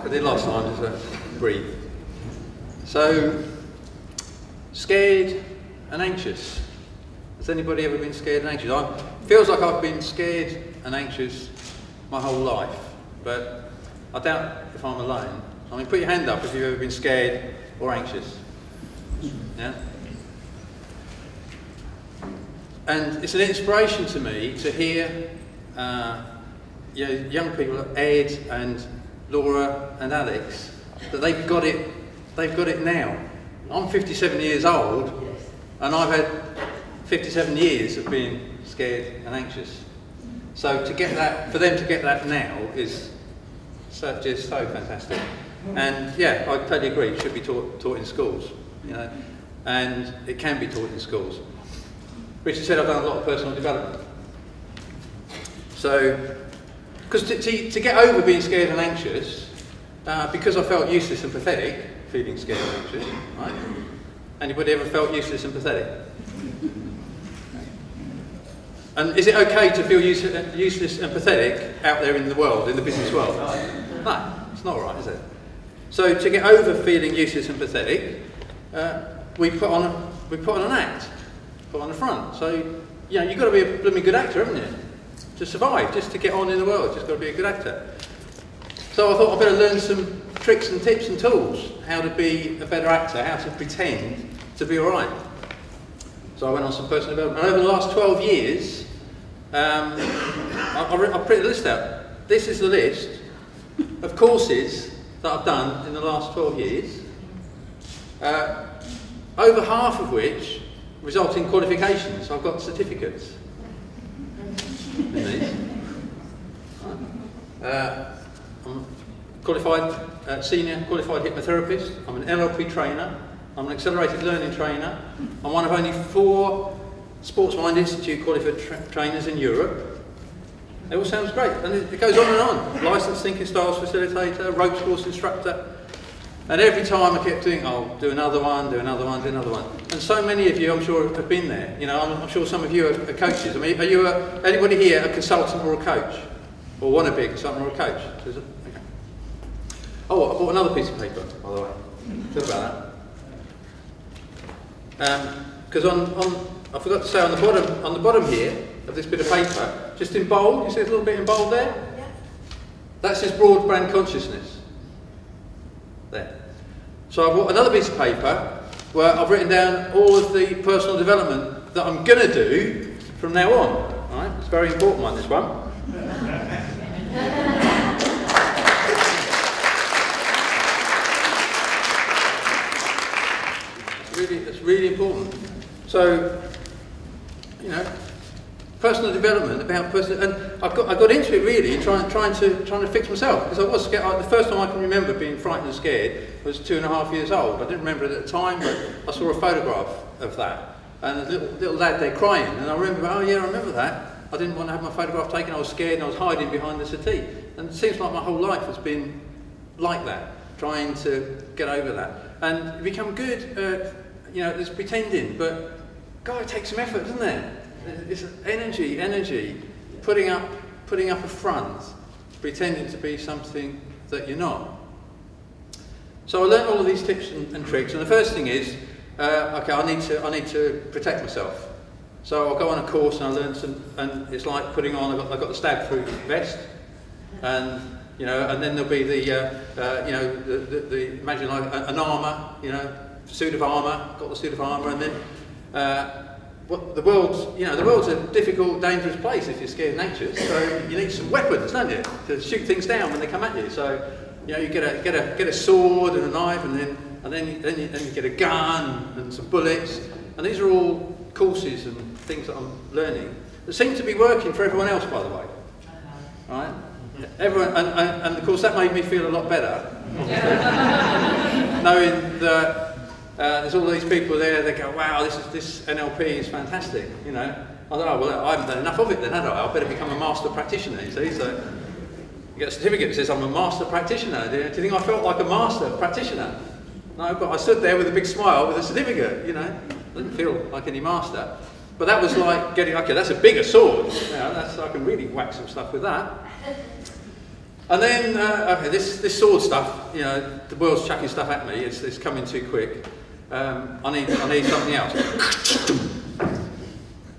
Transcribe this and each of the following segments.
I did last time, just breathe. So, scared and anxious. Has anybody ever been scared and anxious? It feels like I've been scared and anxious my whole life, but I doubt if I'm alone. I mean, put your hand up if you've ever been scared or anxious. Yeah? And it's an inspiration to me to hear young people, Ed and Laura and Alex, that they've got it now. I'm 57 years old, and I've had 57 years of being scared and anxious. So to get that, for them to get that now is just so fantastic. And yeah, I totally agree. It should be taught in schools, you know, and it can be taught in schools. Richard said I've done a lot of personal development. So, because to get over being scared and anxious, because I felt useless and pathetic, feeling scared and anxious, right? Anybody ever felt useless and pathetic? And is it okay to feel useless and pathetic out there in the world, in the business world? No, it's not right, is it? So to get over feeling useless and pathetic, we put on an act, put on the front. So you know, you've got to be a blooming good actor, haven't you? To survive, just to get on in the world, just got to be a good actor. So I thought I'd better learn some tricks and tips and tools, how to be a better actor, how to pretend to be all right. So I went on some personal development. And over the last 12 years, I printed a list out. This is the list of courses that I've done in the last 12 years, over half of which result in qualifications. I've got certificates in these. I'm qualified, senior qualified hypnotherapist. I'm an NLP trainer. I'm an accelerated learning trainer. I'm one of only 4 Sports Mind Institute qualified trainers in Europe. It all sounds great, and it goes on and on. Licensed thinking styles facilitator, ropes course instructor, and every time I kept doing, oh, do another one, do another one, do another one. And so many of you, I'm sure, have been there. You know, I'm sure some of you are coaches. I mean, are you anybody here a consultant or a coach, or want to be a consultant or a coach? Okay. Oh, I bought another piece of paper, by the way. Think about that. Because I forgot to say on the bottom here of this bit of paper, just in bold, you see a little bit in bold there? Yeah. That says Broadband Consciousness. There. So I've got another piece of paper where I've written down all of the personal development that I'm going to do from now on. All right? It's a very important one, this one. It's really important. So, you know, personal development about and I got into it really trying to fix myself, because I was scared. The first time I can remember being frightened and scared was 2.5 years old. I didn't remember it at the time, but I saw a photograph of that, and a little lad there crying, and I remember, oh yeah, I remember that. I didn't want to have my photograph taken. I was scared, and I was hiding behind the settee. And it seems like my whole life has been like that, trying to get over that, and become good at, you know, there's pretending, but God, it takes some effort, doesn't it? It's energy, putting up a front, pretending to be something that you're not. So I learned all of these tips and tricks, and the first thing is, okay, I need to protect myself. So I'll go on a course and I learn some, and it's like putting on. I've got the stab-proof vest, and you know, and then there'll be the you know, the imagine like an armour, you know, suit of armour. Got the suit of armour, and then. The world's a difficult, dangerous place if you're scared and anxious. So you need some weapons, don't you, to shoot things down when they come at you. So you know, you get a sword and a knife, and then you get a gun and some bullets. And these are all courses and things that I'm learning that seem to be working for everyone else, by the way. Right? Everyone, and of course that made me feel a lot better, knowing that. There's all these people there that go, wow, this NLP is fantastic, you know. I thought, oh, well, I haven't done enough of it then, have I? I better become a master practitioner, you see. So you get a certificate that says I'm a master practitioner. Do you think I felt like a master practitioner? No, but I stood there with a big smile with a certificate, you know. I didn't feel like any master. But that was like getting, okay, that's a bigger sword. You know, I can really whack some stuff with that. And then, okay, this sword stuff, you know, the world's chucking stuff at me, it's coming too quick. I need something else.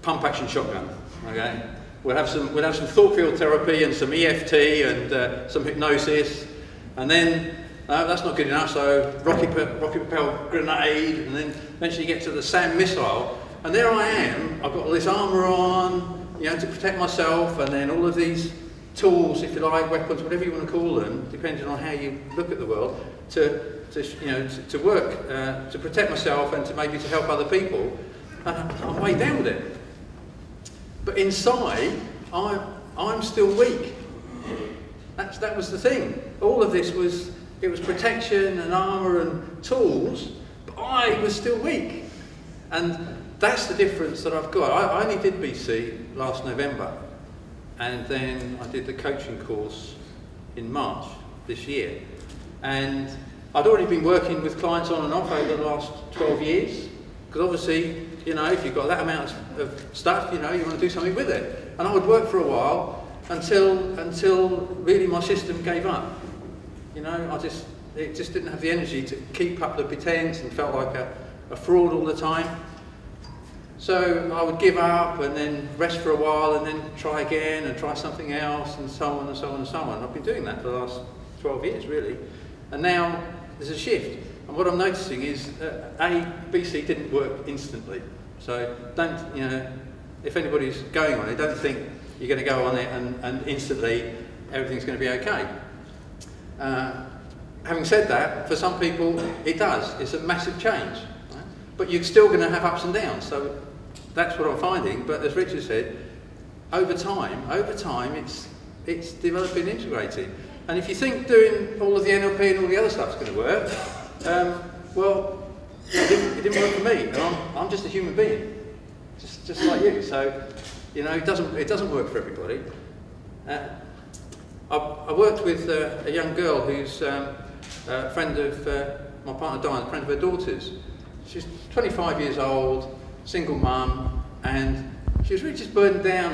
Pump action shotgun, okay? We'll have some thought field therapy and some EFT and some hypnosis. And then, that's not good enough, so rocket propelled grenade, and then eventually you get to the SAM missile. And there I am, I've got all this armour on, you know, to protect myself, and then all of these tools, if you like, weapons, whatever you want to call them, depending on how you look at the world, to work, to protect myself and to maybe to help other people. And I'm way down with it. But inside, I'm still weak. That was the thing. All of this was protection and armour and tools, but I was still weak. And that's the difference that I've got. I only did BC last November, and then I did the coaching course in March this year. And I'd already been working with clients on and off over the last 12 years, because obviously, you know, if you've got that amount of stuff, you know, you want to do something with it. And I would work for a while until really my system gave up. You know, it just didn't have the energy to keep up the pretense and felt like a fraud all the time. So I would give up and then rest for a while and then try again and try something else and so on and so on and so on. I've been doing that for the last 12 years really. And now there's a shift. And what I'm noticing is BC didn't work instantly. So don't, you know, if anybody's going on it, don't think you're going to go on it and instantly everything's going to be okay. Having said that, for some people it does. It's a massive change. Right? But you're still going to have ups and downs. So that's what I'm finding. But as Richard said, over time, it's developing, integrating. And if you think doing all of the NLP and all the other stuff's going to work, well, it didn't work for me. And I'm just a human being, just like you. So, you know, it doesn't work for everybody. I worked with a young girl who's a friend of my partner Diane, a friend of her daughter's. She's 25 years old, single mum, and she was really just burdened down.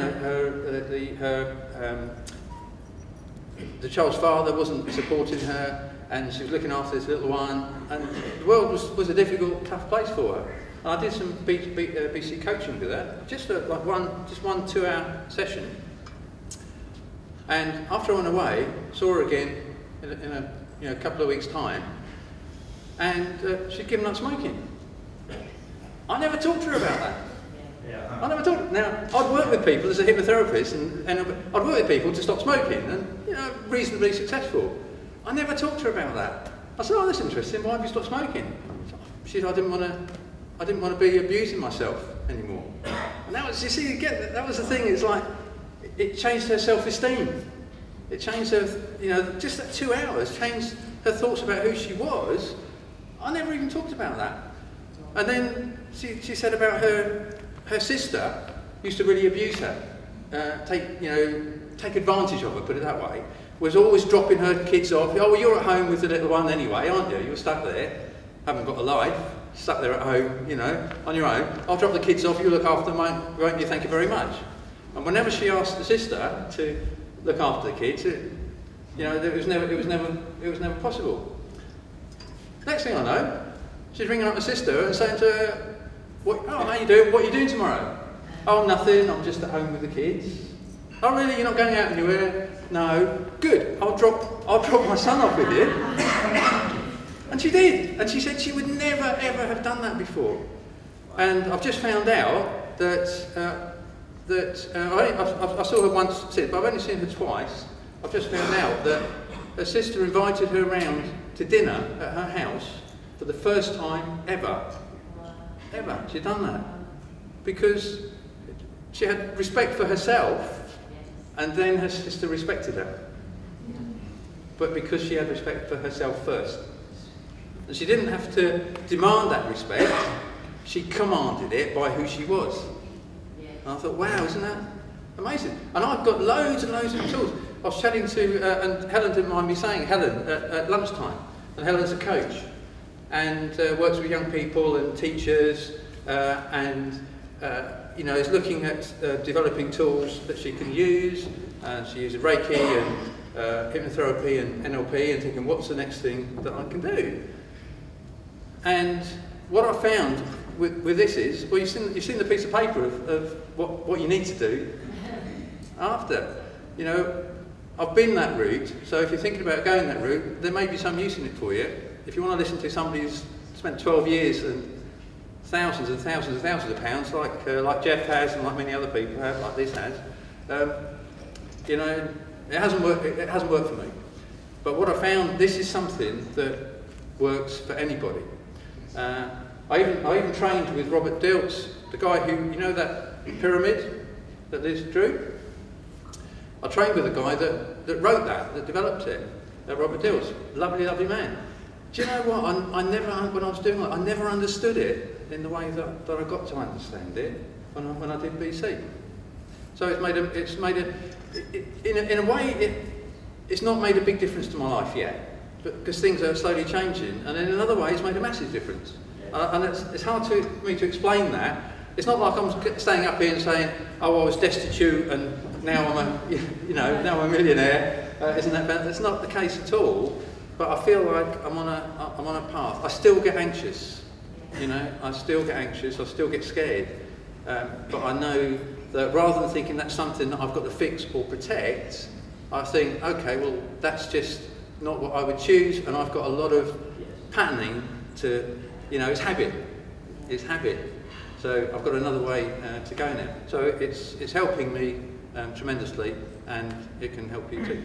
The child's father wasn't supporting her, and she was looking after this little one, and the world was a difficult, tough place for her. And I did some BC coaching with her, just one 2-hour session. And after I went away, saw her again in a couple of weeks' time, and she'd given up smoking. I never talked to her about that. Yeah. I never talked. Now, I'd work with people as a hypnotherapist, and I'd work with people to stop smoking, and you know, reasonably successful. I never talked to her about that. I said, "Oh, that's interesting. Why have you stopped smoking?" She said, "I didn't want to be abusing myself anymore." And that was, you see, that was the thing. It's like it changed her self-esteem. It changed her, you know, just that 2 hours changed her thoughts about who she was. I never even talked about that. And then she said about her sister used to really abuse her, take advantage of her, put it that way. Was always dropping her kids off. Oh, well, you're at home with the little one anyway, aren't you? You're stuck there, haven't got a life, stuck there at home, you know, on your own. I'll drop the kids off, you look after them, won't you? Thank you very much. And whenever she asked the sister to look after the kids, it was never possible. Next thing I know, she's ringing up her sister and saying to her, how you doing? What are you doing tomorrow? Oh, nothing, I'm just at home with the kids. Oh, really? You're not going out anywhere? No. Good. I'll drop my son off with you. And she did. And she said she would never, ever have done that before. And I've just found out that I saw her once, but I've only seen her twice. I've just found out that her sister invited her round to dinner at her house for the first time ever. Ever. She'd done that. Because she had respect for herself, and then her sister respected her. But because she had respect for herself first. And she didn't have to demand that respect, she commanded it by who she was. And I thought, wow, isn't that amazing? And I've got loads and loads of tools. I was chatting to, and Helen didn't mind me saying, Helen, at lunchtime. And Helen's a coach, and works with young people and teachers, is looking at developing tools that she can use. She uses Reiki hypnotherapy and NLP and thinking, what's the next thing that I can do? And what I found with this is, well, you've seen the piece of paper of what you need to do after. You know, I've been that route, so if you're thinking about going that route, there may be some use in it for you. If you want to listen to somebody who's spent 12 years and thousands and thousands and thousands of pounds, like Jeff has and like many other people have, like this has, you know, it hasn't worked for me. But what I found, this is something that works for anybody. I even trained with Robert Dilts, the guy who, you know, that pyramid that Liz drew? I trained with a guy that wrote that developed it, Robert Dilts, lovely, lovely man. Do you know what? When I was doing it, I never understood it in the way that I got to understand it when I did BC. So in a way, it's not made a big difference to my life yet, because things are slowly changing. And in another way, it's made a massive difference. And it's hard for me to explain that. It's not like I'm standing up here and saying, "Oh, I was destitute and now now I'm a millionaire." Isn't that bad? That's not the case at all. But I feel like I'm on a path. I still get anxious. You know, I still get anxious. I still get scared. But I know that rather than thinking that's something that I've got to fix or protect, I think, okay, well, that's just not what I would choose, and I've got a lot of patterning to, you know, it's habit. It's habit. So I've got another way to go now. So it's helping me tremendously, and it can help you too.